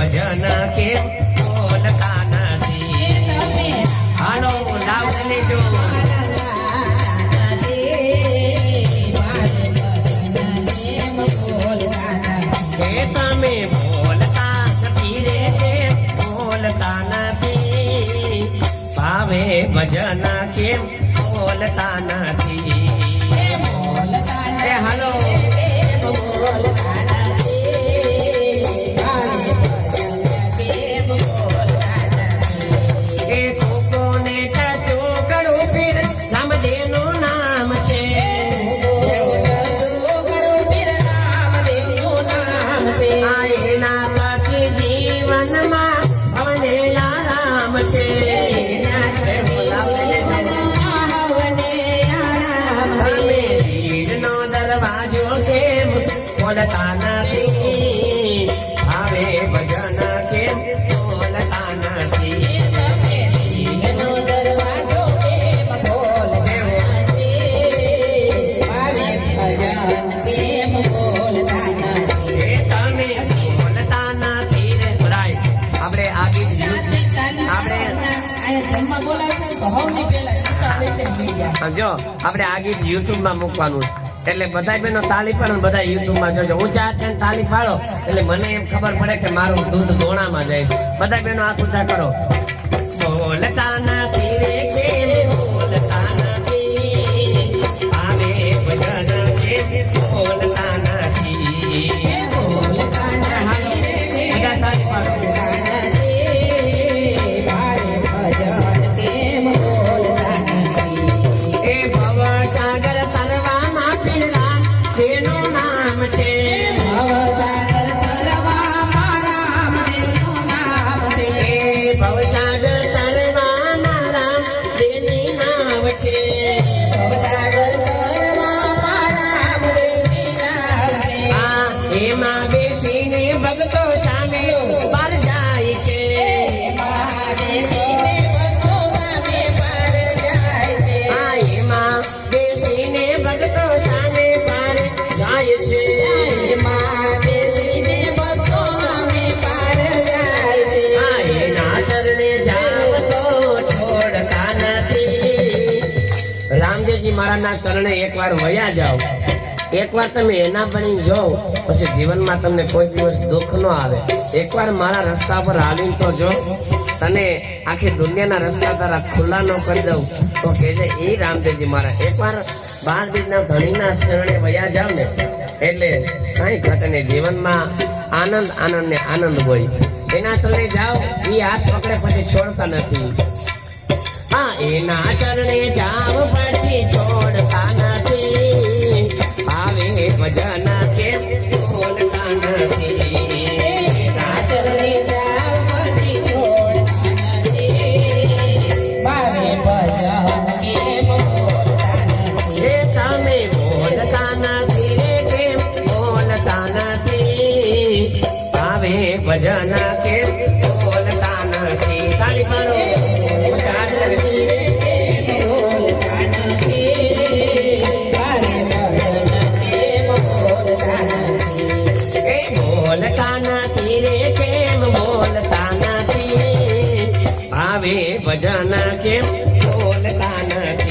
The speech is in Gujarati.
ભજન કેમ બોલતા નથી હાલો બોલતા નથી આવે ભજન કેમ બોલતા નથી દરવાજો કેમ બોલતા નથી આવે ભજન કેમ બોલતા નથી તમે બોલતા નથી રે બરાય આપણે આ ગીત આપણે જો આપણે આ ગીત YouTube માં મૂકવાનું છે એટલે બધા બેનો તાલી પાડો બધા YouTube માં જોજો ઊંચા હાથ કરીને તાલી પાડો એટલે મને એમ ખબર પડે કે મારું દૂધ દોણામાં જાય છે બધા બેનો હાથ ઊંચા કરો બોલતા નથી રે કેમ બોલતા નથી આવે ભજન કેમ બોલતા નથી બોલતા નથી રે તાલી પાડો રામદેવજી મહારાજના ચરણે એકવાર વયા જાઓ એકવાર તમે એના બની જાઓ પછી જીવનમાં તમને કોઈ દિવસ દુઃખ ન આવે એકવાર મારા રસ્તા પર હાલીને તો જો તને આખી દુનિયાના રસ્તા તારા ખુલ્લા ન કરી દઉં તો કહેજે એ રામદેવજી મહારાજ એકવાર 12 બીજના ધણીના ચરણે વયા જાવ ને એટલે કઈ ઘટને જીવનમાં આનંદ આનંદ ને આનંદ હોય એના ચરણે જાઓ એ હાથ પકડે પછી છોડતા નથી એના ચરણે જાવ પછી છોડતા નથી આવે ભજન કેમ બોલતા નથી એના ચરણે જાવ પછી છોડતા નથી આવે ભજન કેમ બોલતા નથી તમે બોલતા નથી કેમ બોલતા નથી આવે ભજન કેમ બોલતા નથી તાલી પાડો બોલતા નથી ભજન કેમ બોલતા નથી